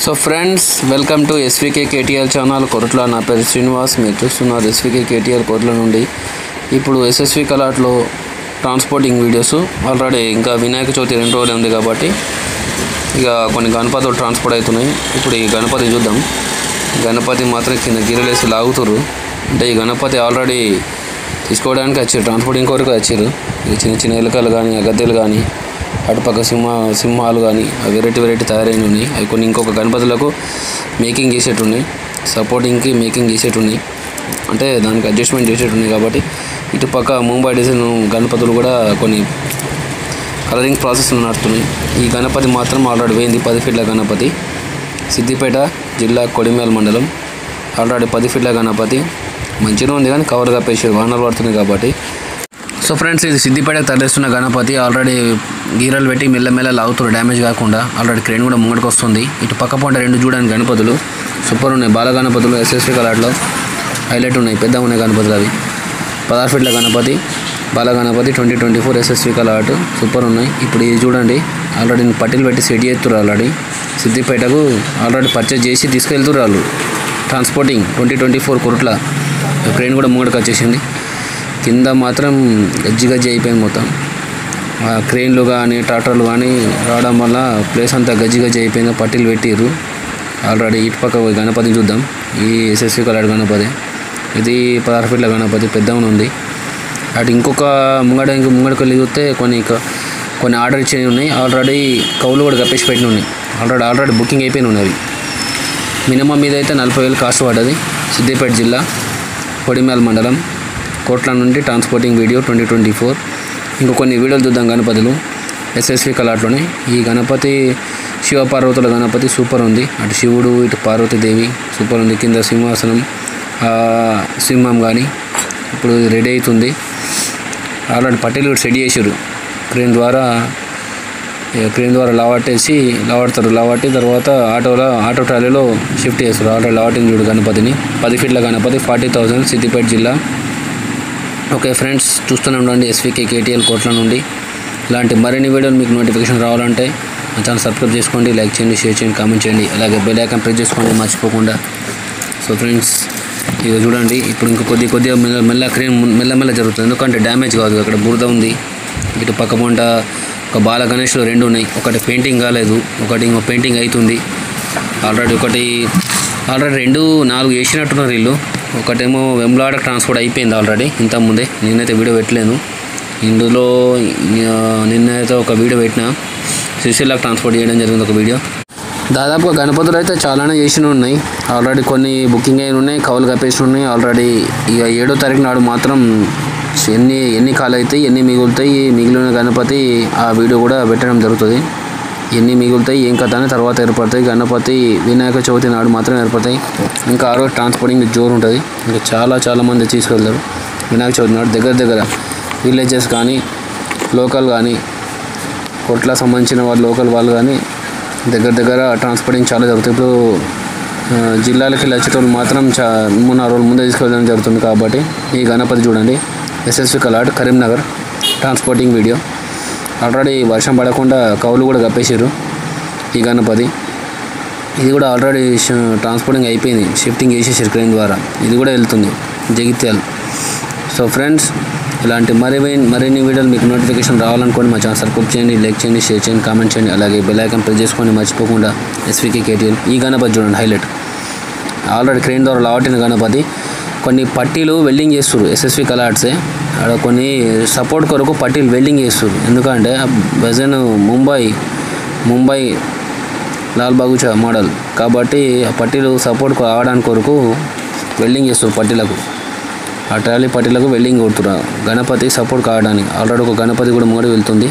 So friends, welcome to SVK KTR channel. Koratla. నా పేరు శ్రీనివాస్. మీరు చూస్తున్నారు ఎస్వికే కేటీఆర్ కొరట్ల నుండి. ఇప్పుడు ఎస్ఎస్వి కలాట్లో ట్రాన్స్పోర్టింగ్ వీడియోస్. ఆల్రెడీ ఇంకా వినాయక చవితి 2 రోజులు ఉంది కాబట్టి ఇక కొన్ని గణపతులు ట్రాన్స్పోర్ట్ అవుతున్నాయి. ఇప్పుడు ఈ గణపతి చూద్దాం. గణపతి మాత్రం కింద గిరలేసి లాగుతురు. అంటే ఈ గణపతి ఆల్రెడీ తీసుకోవడానికి వచ్చారు, ట్రాన్స్పోర్టింగ్ కొరకు వచ్చారు. ఈ చిన్న చిన్న ఎలుకలు కానీ, గద్దెలు కానీ, అటుపక్క సింహాలు కానీ వెరైటీ తయారైన ఉన్నాయి. అవి కొన్ని ఇంకొక గణపతులకు మేకింగ్ చేసేటున్నాయి, సపోర్టింగ్కి మేకింగ్ చేసేటున్నాయి, అంటే దానికి అడ్జస్ట్మెంట్ చేసేటున్నాయి. కాబట్టి ఇటుపక్క ముంబై డిజైన్ గణపతులు కూడా కొన్ని కలరింగ్ ప్రాసెస్లు నడుస్తున్నాయి. ఈ గణపతి మాత్రం ఆల్రెడీ పోయింది. 10 ఫీట్ల గణపతి, సిద్దిపేట జిల్లా కొడిమేల్ మండలం. ఆల్రెడీ 10 ఫీట్ల గణపతి మంచిగా ఉంది, కానీ కవర్ కప్పేసారు, వానలు పడుతుంది కాబట్టి. సో ఫ్రెండ్స్, ఇది సిద్దిపేటకు తరలిస్తున్న గణపతి. ఆల్రెడీ గీరలు పెట్టి మెల్లమెల్ల లాగుతారు, డ్యామేజ్ కాకుండా. ఆల్రెడీ క్రేన్ కూడా ముంగడికి వస్తుంది. ఇటు పక్క పొంట 2 చూడడానికి గణపతులు సూపర్ ఉన్నాయి. బాల గణపతులు ఎస్ఎస్వి కలాట్లో హైలైట్ ఉన్నాయి, పెద్దగా ఉన్నాయి గణపతులు. అవి 16 ఫీట్ల గణపతి, బాల గణపతి 2024 ఎస్ఎస్వి కలాట్ సూపర్ ఉన్నాయి. ఇప్పుడు ఇది చూడండి, ఆల్రెడీ పట్టీలు పెట్టి సెట్ చేస్తున్నారు. ఆల్రెడీ సిద్దిపేటకు ఆల్రెడీ పర్చేజ్ చేసి తీసుకెళ్తున్నారు వాళ్ళు. ట్రాన్స్పోర్టింగ్ 2024 కొరట్ల. క్రేన్ కూడా ముంగడికి వచ్చేసింది. కింద మాత్రం గజ్జి అయిపోయింది మొత్తం. క్రెయిన్లు కానీ, ట్రాక్టర్లు కానీ రావడం వల్ల ప్లేస్ అంతా గజ్జి అయిపోయింది. పట్టీలు పెట్టిర్రు. ఆల్రెడీ ఇటు పక్క గణపతిని చూద్దాం. ఈ ఎస్ఎస్వి కలాట్ గణపతి. ఇది 16 ఫీట్ల గణపతి, పెద్దగా ఉంది. అటు ఇంకొక ముంగడికి వెళ్ళి చూస్తే కొన్ని ఆర్డర్ ఇచ్చేవి ఉన్నాయి. ఆల్రెడీ కౌలు కూడా కప్పేసి పెట్టిన ఉన్నాయి. ఆల్రెడీ బుకింగ్ అయిపోయిన ఉన్నది. మినిమం మీద అయితే 40,000 కాస్ట్ పడ్డది. సిద్దిపేట జిల్లా కొడిమేల్ మండలం, కోట్ల నుండి ట్రాన్స్పోర్టింగ్ వీడియో 2024. ఇంకో కొన్ని వీడియోలు చూద్దాం గణపతులు ఎస్ఎస్వి కలాట్లోనే. ఈ గణపతి శివపార్వతుల గణపతి సూపర్ ఉంది. అటు శివుడు, ఇటు పార్వతీదేవి సూపర్ ఉంది. కింద సింహాసనం, సింహం కానీ ఇప్పుడు రెడీ అవుతుంది. ఆల్రెడీ పట్టీలు కూడా సెట్ చేసారు. క్రేన్ ద్వారా లావట్టి తర్వాత ఆటో ట్రాలీలో షిఫ్ట్ చేస్తారు. ఆల్రెడీ లావటింగ్ చూడు గణపతిని. 10 ఫీట్ల గణపతి, 40,000, సిద్దిపేట జిల్లా. ఓకే ఫ్రెండ్స్, చూస్తూనే ఉండండి ఎస్వికే కేటీఎల్ కోట్ల నుండి. ఇలాంటి మరిన్ని వీడియోలు మీకు నోటిఫికేషన్ రావాలంటే మా ఛానల్ సబ్స్క్రైబ్ చేసుకోండి, లైక్ చేయండి, షేర్ చేయండి, కామెంట్ చేయండి. అలాగే బెల్ ఐకాన్ ప్రెస్ చేసుకోండి మర్చిపోకుండా. సో ఫ్రెండ్స్, ఇక చూడండి, ఇప్పుడు ఇంకా కొద్దిగా మెల్ల జరుగుతుంది. ఎందుకంటే డ్యామేజ్ కాదు, అక్కడ బురద ఉంది. ఇటు పక్క పొంట ఒక బాల గణేష్లు 2 ఉన్నాయి. ఒకటి పెయింటింగ్ కాలేదు, ఒకటి ఇంకో పెయింటింగ్ అవుతుంది. ఆల్రెడీ 2, 4 వేసినట్టున్నారు వీళ్ళు. ఒకటేమో వెమ్లాడ ట్రాన్స్పోర్ట్ అయిపోయింది ఆల్రెడీ ఇంతకుముందే. నేనైతే వీడియో పెట్టలేను. ఇందులో నిన్నైతే ఒక వీడియో పెట్టినా, శ్రీశైలకు ట్రాన్స్పోర్ట్ చేయడం జరిగింది ఒక వీడియో. దాదాపుగా గణపతులు అయితే చాలానే చేసిన ఉన్నాయి. ఆల్రెడీ కొన్ని బుకింగ్ అయిన ఉన్నాయి, కవులు కప్పేసి ఉన్నాయి. ఆల్రెడీ ఇక 7వ తారీఖు నాడు మాత్రం ఎన్ని కాలు అవుతాయి, ఎన్ని మిగులుతాయి, మిగిలిన గణపతి ఆ వీడియో కూడా పెట్టడం జరుగుతుంది. ఎన్ని మిగులుతాయి, ఏం కథ అని తర్వాత ఏర్పడతాయి. గణపతి వినాయక చవితి నాడు మాత్రం ఏర్పడతాయి. ఇంకా ఆ రోజు ట్రాన్స్పోర్టింగ్ జోరు ఉంటుంది. ఇంకా చాలా మంది తీసుకెళ్తారు వినాయక చవితి నాడు. దగ్గర విలేజెస్ కానీ, లోకల్ కానీ, కొట్ల సంబంధించిన లోకల్ వాళ్ళు కానీ దగ్గర ట్రాన్స్పోర్టింగ్ చాలా జరుగుతుంది. ఇప్పుడు జిల్లాలకి వచ్చేటోళ్ళు మాత్రం 3-4 రోజుల ముందే తీసుకెళ్ళడం జరుగుతుంది. కాబట్టి ఈ గణపతి చూడండి, ఎస్ఎస్వి కలాట్ కరీంనగర్ ట్రాన్స్పోర్టింగ్ వీడియో. ఆల్రెడీ వర్షం పడకుండా కౌలు కూడా కప్పేసారు ఈ గణపతి. ఇది కూడా ఆల్రెడీ ట్రాన్స్పోర్టింగ్ అయిపోయింది, షిఫ్టింగ్ చేసేసారు క్రేన్ ద్వారా. ఇది కూడా వెళ్తుంది జగిత్యాల. సో ఫ్రెండ్స్, ఇలాంటి మరిన్ని వీడియోలు మీకు నోటిఫికేషన్ రావాలనుకోండి మా ఛానల్ సబ్స్క్రైబ్ చేయండి, లైక్ చేయండి, షేర్ చేయండి, కామెంట్ చేయండి. అలాగే బెల్ ఐకాన్ ప్రెస్ చేసుకొని మర్చిపోకుండా ఎస్వికే కేటీఎల్. ఈ గణపతి చూడండి హైలైట్. ఆల్రెడీ క్రేన్ ద్వారా లావటిన గణపతి. కొన్ని పట్టీలు వెల్డింగ్ చేస్తారు ఎస్ఎస్వి కలాట్సే. అక్కడ కొన్ని సపోర్ట్ కొరకు పట్టీలు వెల్డింగ్ చేస్తారు. ఎందుకంటే బజన్ ముంబై లాల్ బాగుచా మోడల్ కాబట్టి ఆ పట్టీలు సపోర్ట్ రావడానికి కొరకు వెల్డింగ్ చేస్తారు పట్టీలకు. ఆ ట్రాలీ పట్టీలకు వెల్డింగ్ కొడుతున్నారు గణపతి సపోర్ట్ కావడానికి. ఆల్రెడీ ఒక గణపతి కూడా మోడీ వెళ్తుంది.